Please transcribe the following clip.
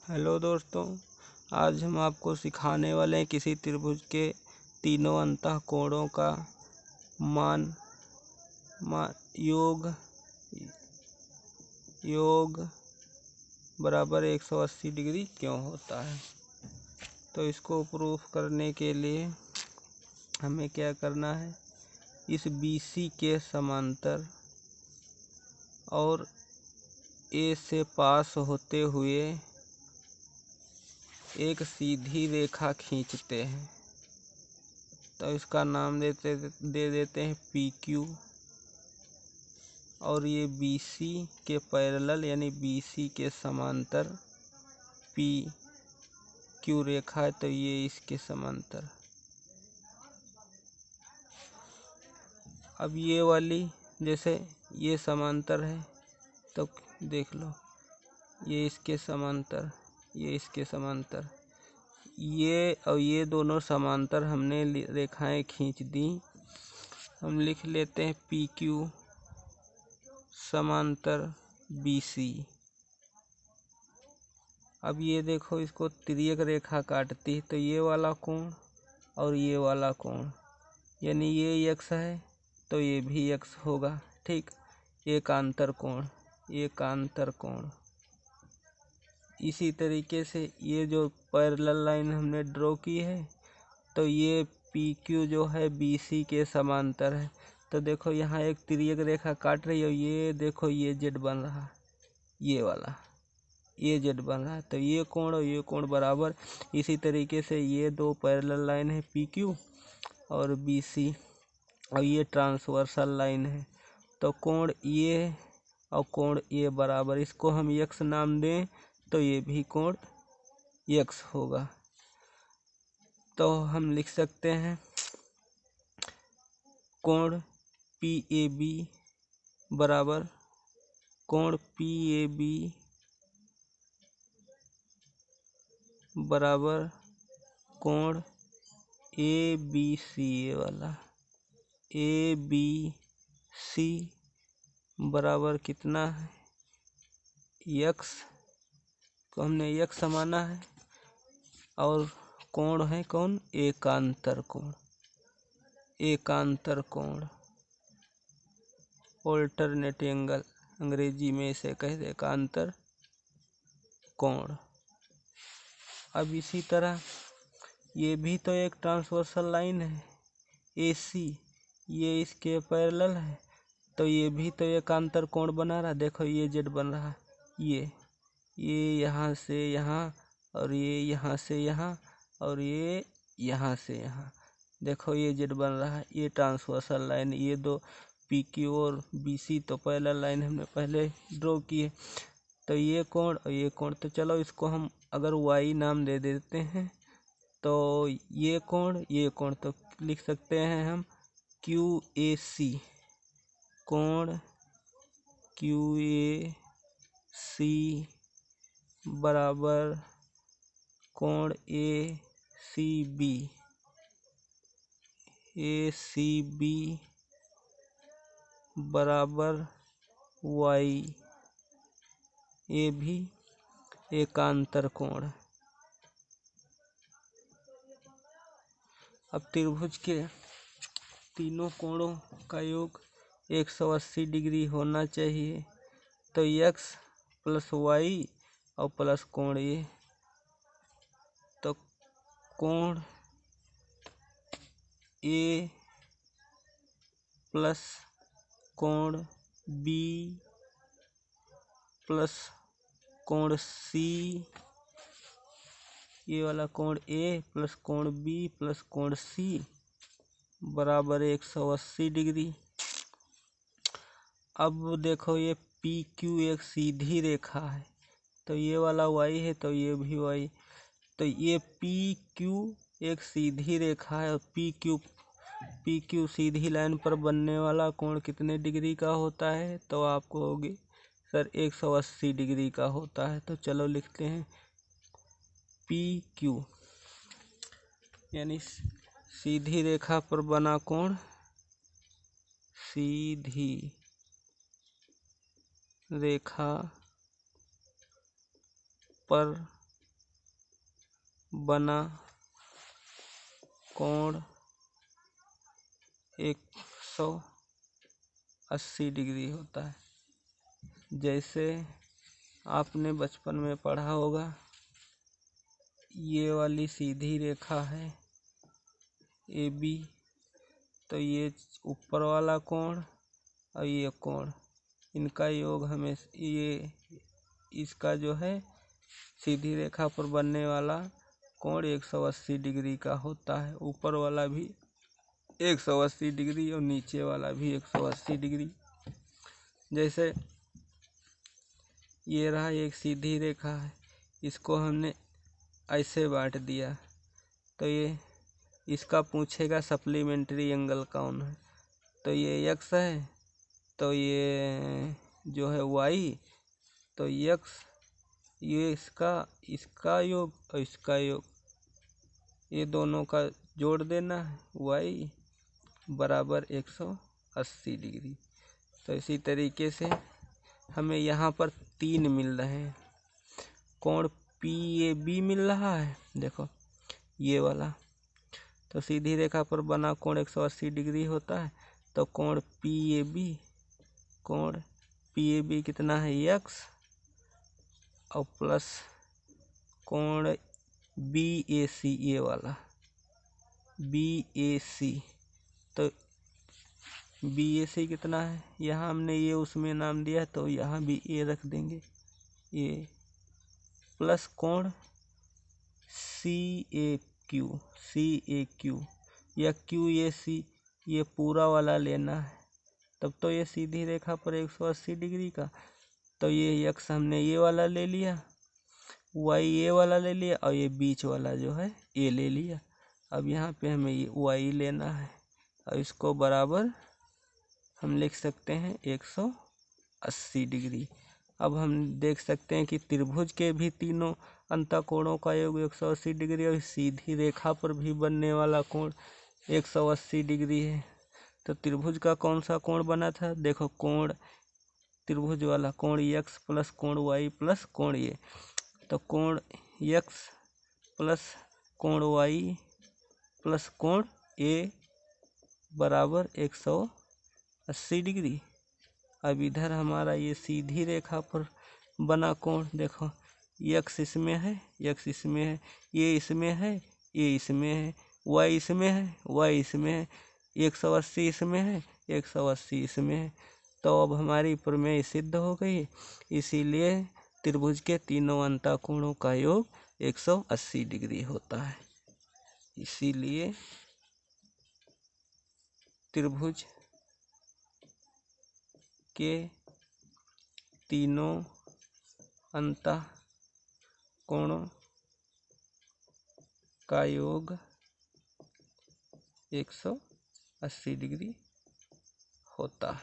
Hello दोस्तों, आज हम आपको सिखाने वाले हैं किसी त्रिभुज के तीनों अंतःकोणों का मान योग बराबर 180 डिग्री क्यों होता है। तो इसको प्रूफ करने के लिए हमें क्या करना है, इस BC के समांतर और A से पास होते हुए एक सीधी रेखा खींचते हैं। तो इसका नाम दे देते हैं PQ। और ये BC के पैरेलल यानी BC के समांतर PQ रेखा है, तो ये इसके समांतर। अब ये वाली जैसे ये समांतर है तो देख लो, ये इसके समांतर, ये इसके समांतर, ये और ये दोनों समांतर हमने रेखाएं खींच दी। हम लिख लेते हैं PQ समांतर BC। अब ये देखो, इसको तिर्यक रेखा काटती है तो ये वाला कोण और ये वाला कोण, यानी ये x है तो ये भी x होगा, ठीक। एकांतर कोण। इसी तरीके से ये जो पैरेलल लाइन हमने ड्रॉ की है तो ये PQ जो है BC के समांतर है। तो देखो यहाँ एक तिर्यक रेखा काट रही है, ये देखो ये Z बन रहा, ये वाला ये Z बन रहा है, तो ये कोण और ये कोण बराबर। इसी तरीके से ये दो पैरेलल लाइन है PQ और BC और ये ट्रांसवर्सल लाइन है, तो कोण ये और कोण ये बराबर। इसको हम x नाम दें तो ये भी कोण x होगा। तो हम लिख सकते हैं कोण PAB बराबर कोण PAB बराबर कोण ABC, ये वाला ABC बराबर कितना है, x को हमने x माना है और कोण है कौन, एकांतर कोण ऑल्टरनेट एंगल, अंग्रेजी में इसे कहते हैं एकांतर कोण। अब इसी तरह ये भी तो एक ट्रांसवर्सल लाइन है AC, ये इसके पैरेलल है तो ये भी तो एकांतर कोण बना रहा। देखो ये Z बन रहा, ये यहाँ से यहाँ और ये यहाँ से यहाँ और ये यहाँ से यहाँ, देखो ये Z बन रहा है। ये ट्रांसवर्सल लाइन, ये दो PQ और BC तो पैरेलल लाइन हमने पहले ड्रॉ की है। तो ये कोण और ये कोण, तो चलो इसको हम अगर Y नाम दे देते हैं तो ये कोण तो लिख सकते हैं हम QAC, कोण QAC बराबर कोण ACB बराबर Y, ये भी एकांतर कोण। अब त्रिभुज के तीनों कोणों का योग 180 डिग्री होना चाहिए, तो x प्लस y और प्लस कोण ये, तो कोण A प्लस कोण B प्लस कोण C, ये वाला कोण A प्लस कोण B प्लस कोण C बराबर 180 डिग्री। अब देखो ये PQ एक सीधी रेखा है, तो ये वाला y है तो ये भी y, तो ये PQ एक सीधी रेखा है और PQ सीधी लाइन पर बनने वाला कोण कितने डिग्री का होता है, तो आपको होगी सर 180 डिग्री का होता है। तो चलो लिखते हैं PQ यानी सीधी रेखा पर बना कोण, सीधी रेखा पर बना कोण 180 डिग्री होता है। जैसे आपने बचपन में पढ़ा होगा, ये वाली सीधी रेखा है AB, तो ये ऊपर वाला कोण और ये कोण, इनका योग हमें ये इसका जो है सीधी रेखा पर बनने वाला कोण 180 डिग्री का होता है। ऊपर वाला भी 180 डिग्री और नीचे वाला भी 180 डिग्री। जैसे ये रहा एक सीधी रेखा है, इसको हमने ऐसे बांट दिया, तो ये इसका पूछेगा सप्लीमेंट्री एंगल कौन है, तो ये x है, तो ये जो है y, तो x, ये इसका योग और इसका योग, ये दोनों का जोड़ देना है, y बराबर 180 डिग्री। तो इसी तरीके से हमें यहाँ पर 3 मिल रहे हैं। कोण PAB मिल रहा है, देखो ये वाला, तो सीधी रेखा पर बना कोण 180 डिग्री होता है। तो कोण PAB कितना है x, और प्लस कोण BAC, ये वाला BAC, तो BAC कितना है, यहाँ हमने ये उसमें नाम दिया तो यहाँ भी A रख देंगे, ये प्लस कोण CAQ, या QAC, ये पूरा वाला लेना है, तब तो ये सीधी रेखा पर 180 डिग्री का, तो ये x हमने ये वाला ले लिया, y ये वाला ले लिया, और ये बीच वाला जो है A ले लिया। अब यहाँ पे हमें ये y लेना है, और इसको बराबर हम लिख सकते हैं 180 डिग्री। अब हम देख सकते हैं कि त्रिभुज के भी तीनों अंतःकोणों का योग 180 डिग्री, और सीधी रेखा पर भी बनने वाला कोण 180 डिग्री है। तो त्रिभुज का कौन सा कोण बना था, देखो कोण त्रिभुज वाला कोण x प्लस कोण y प्लस कोण a, तो कोण x प्लस कोण y प्लस कोण a बराबर 180 डिग्री। अब इधर हमारा ये सीधी रेखा पर बना कोण, देखो x इसमें है, x इसमें है, ये इसमें है, ये इसमें है, y इसमें है, y इसमें है, 180 इसमें है, 180 इसमें है। तो अब हमारी प्रमेय सिद्ध हो गई। इसीलिए त्रिभुज के तीनों अंतःकोणों का योग 180 डिग्री होता है। इसीलिए त्रिभुज के तीनों अंतःकोणों का योग 180 डिग्री होता है।